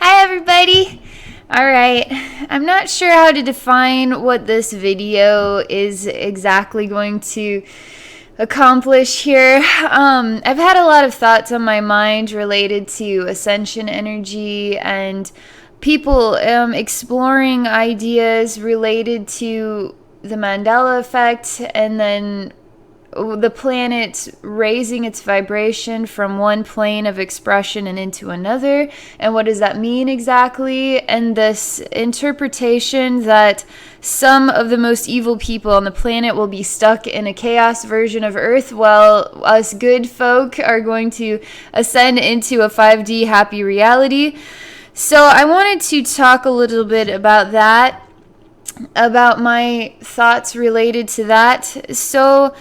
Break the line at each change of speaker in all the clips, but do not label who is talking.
Hi, everybody. All right. I'm not sure how to define what this video is exactly going to accomplish here. I've had a lot of thoughts on my mind related to ascension energy and people exploring ideas related to the Mandela effect, and then the planet raising its vibration from one plane of expression and into another, and what does that mean exactly, and this interpretation that some of the most evil people on the planet will be stuck in a chaos version of Earth, while us good folk are going to ascend into a 5D happy reality. So I wanted to talk a little bit about that, about my thoughts related to that. So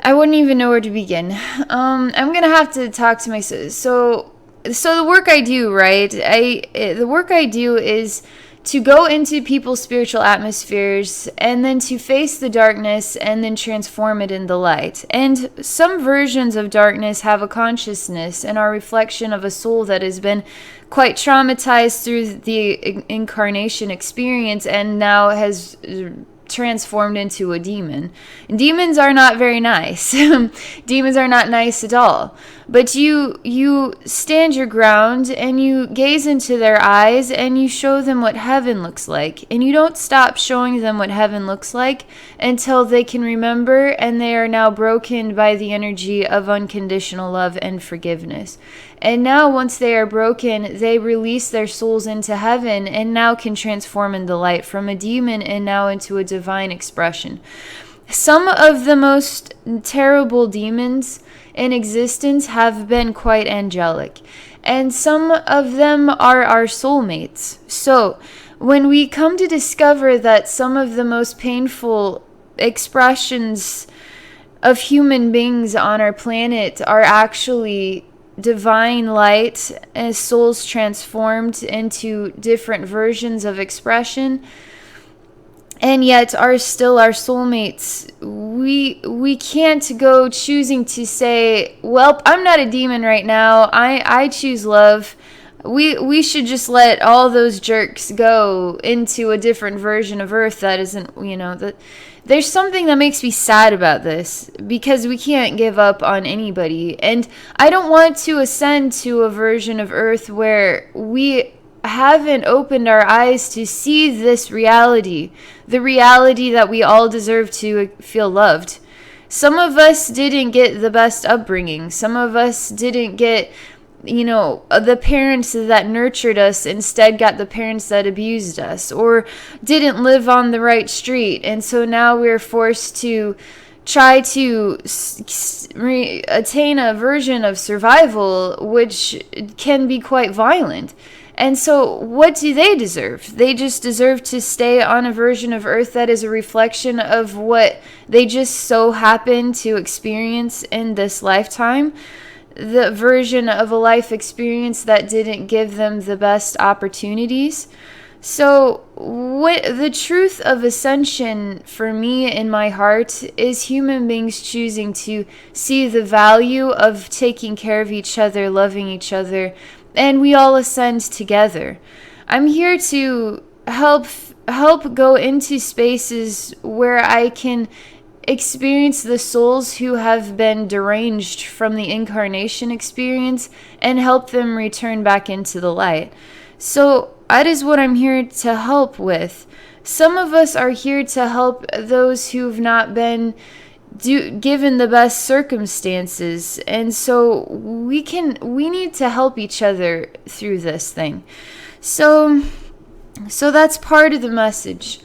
I wouldn't even know where to begin. I'm gonna have to talk to my so the work I do, right? The work I do is to go into people's spiritual atmospheres and then to face the darkness and then transform it into light. And some versions of darkness have a consciousness and are a reflection of a soul that has been quite traumatized through the incarnation experience and now has transformed into a demon. And demons are not very nice. Demons are not nice at all. But you stand your ground and you gaze into their eyes and you show them what heaven looks like. And you don't stop showing them what heaven looks like until they can remember and they are now broken by the energy of unconditional love and forgiveness. And now once they are broken, they release their souls into heaven and now can transform into light from a demon and now into a divine expression. Some of the most terrible demons in existence have been quite angelic, and some of them are our soulmates. So when we come to discover that some of the most painful expressions of human beings on our planet are actually divine light as souls transformed into different versions of expression, and yet are still our soulmates, we can't go choosing to say, well, I'm not a demon right now, I choose love. We should just let all those jerks go into a different version of Earth that isn't, that there's something that makes me sad about this, because we can't give up on anybody. And I don't want to ascend to a version of Earth where we haven't opened our eyes to see this reality, the reality that we all deserve to feel loved. Some of us didn't get the best upbringing. Some of us didn't get, the parents that nurtured us instead got the parents that abused us, or didn't live on the right street. And so now we're forced to try to attain a version of survival, which can be quite violent. And so what do they deserve? They just deserve to stay on a version of Earth that is a reflection of what they just so happen to experience in this lifetime. The version of a life experience that didn't give them the best opportunities. So what the truth of ascension for me in my heart is human beings choosing to see the value of taking care of each other, loving each other, and we all ascend together. I'm here to help go into spaces where I can experience the souls who have been deranged from the incarnation experience and help them return back into the light. So that is what I'm here to help with. Some of us are here to help those who've not been given the best circumstances, and so we need to help each other through this thing. So that's part of the message.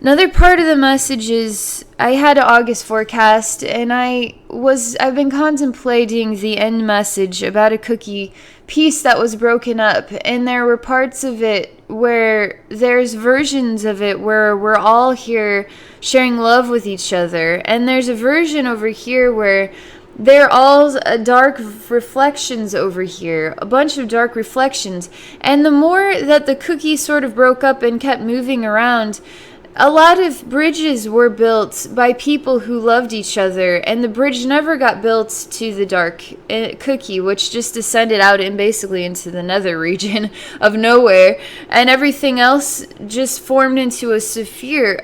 Another part of the message is I had an August forecast, and I've been contemplating the end message about a cookie piece that was broken up, and there were parts of it where there's versions of it where we're all here sharing love with each other, and there's a version over here where they're all dark reflections over here, a bunch of dark reflections. And the more that the cookie sort of broke up and kept moving around, a lot of bridges were built by people who loved each other, and the bridge never got built to the dark cookie, which just descended out and basically into the nether region of nowhere, and everything else just formed into a sphere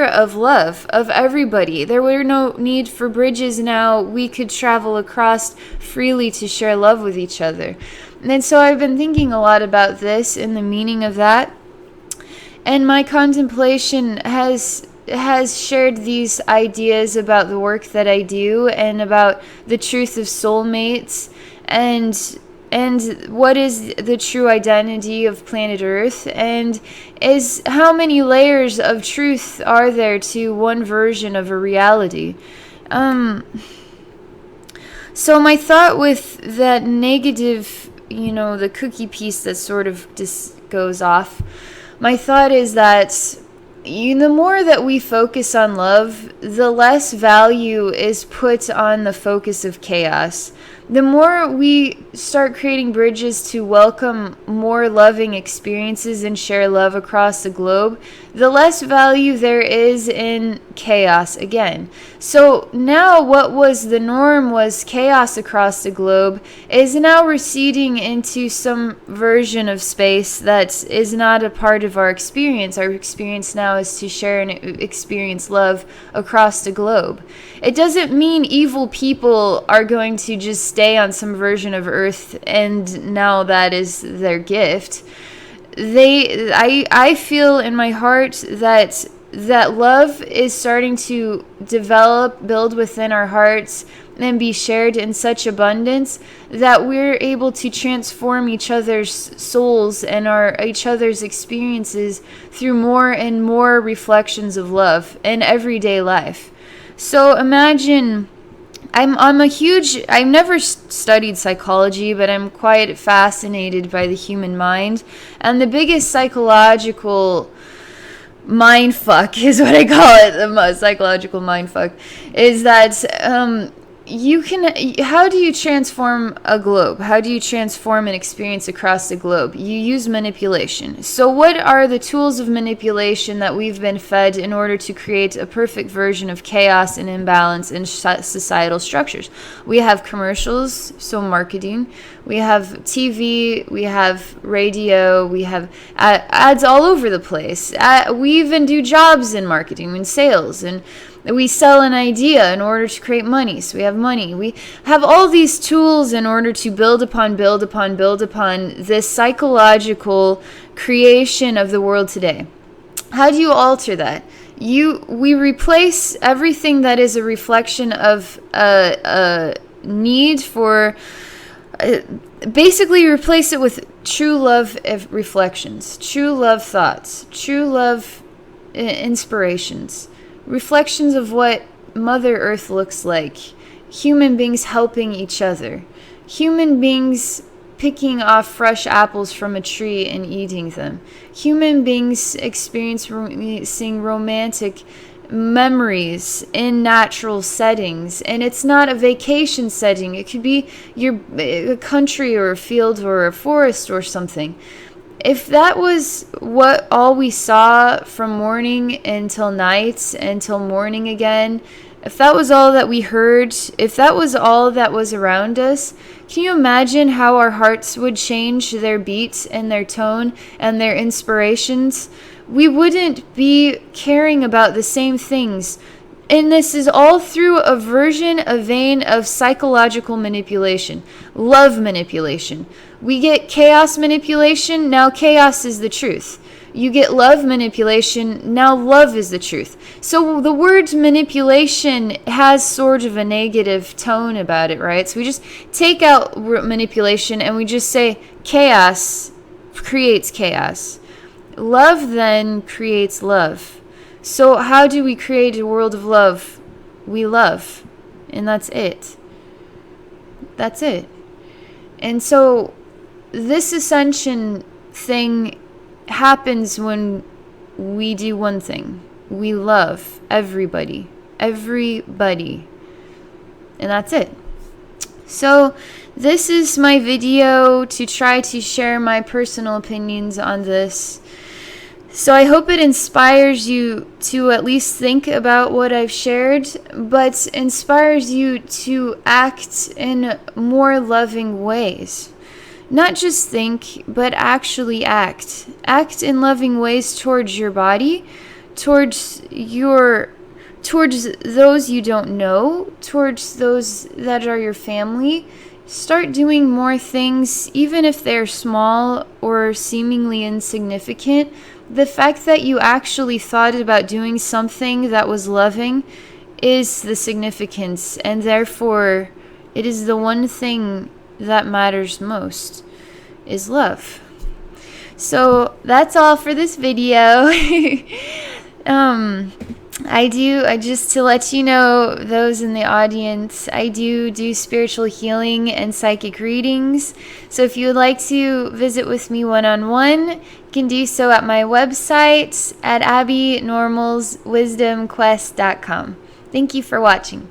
of love of everybody. There were no need for bridges now. We could travel across freely to share love with each other. And so I've been thinking a lot about this and the meaning of that. And my contemplation has shared these ideas about the work that I do and about the truth of soulmates and what is the true identity of planet Earth, and is how many layers of truth are there to one version of a reality. So my thought with that negative, the cookie piece that sort of just goes off, my thought is that the more that we focus on love, the less value is put on the focus of chaos. The more we start creating bridges to welcome more loving experiences and share love across the globe, the less value there is in chaos again. So now what was the norm was chaos across the globe is now receding into some version of space that is not a part of our experience. Our experience now is to share and experience love across the globe. It doesn't mean evil people are going to just stay on some version of Earth and now that is their gift. I feel in my heart that love is starting to build within our hearts and be shared in such abundance that we're able to transform each other's souls and each other's experiences through more and more reflections of love in everyday life. So imagine, I've never studied psychology, but I'm quite fascinated by the human mind. And the biggest psychological mindfuck is what I call it, the psychological mindfuck, is that how do you transform a globe? How do you transform an experience across the globe? You use manipulation. So what are the tools of manipulation that we've been fed in order to create a perfect version of chaos and imbalance in societal structures? We have commercials, so marketing. We have TV, we have radio, we have ads all over the place. We even do jobs in marketing and sales, and we sell an idea in order to create money. So we have money. We have all these tools in order to build upon this psychological creation of the world today. How do you alter that? We replace everything that is a reflection of a need for, basically replace it with true love reflections, true love thoughts, true love inspirations. Reflections of what Mother Earth looks like. Human beings helping each other. Human beings picking off fresh apples from a tree and eating them. Human beings experiencing romantic memories in natural settings. And it's not a vacation setting. It could be a country or a field or a forest or something. If that was what all we saw from morning until night, until morning again, if that was all that we heard, if that was all that was around us, can you imagine how our hearts would change their beats and their tone and their inspirations? We wouldn't be caring about the same things. And this is all through a vein of psychological manipulation, love manipulation. We get chaos manipulation, now chaos is the truth. You get love manipulation, now love is the truth. So the word manipulation has sort of a negative tone about it, right? So we just take out manipulation and we just say chaos creates chaos. Love then creates love. So how do we create a world of love? We love. And that's it. That's it. And so this ascension thing happens when we do one thing. We love everybody. Everybody. And that's it. So this is my video to try to share my personal opinions on this. So I hope it inspires you to at least think about what I've shared, but inspires you to act in more loving ways. Not just think, but actually act. Act in loving ways towards your body, towards those you don't know, towards those that are your family. Start doing more things, even if they're small or seemingly insignificant. The fact that you actually thought about doing something that was loving is the significance, and therefore it is the one thing that matters most, is love. So that's all for this video. I just to let you know, those in the audience, I do spiritual healing and psychic readings. So if you would like to visit with me one-on-one, you can do so at my website at abbynormalswisdomquest.com. Thank you for watching.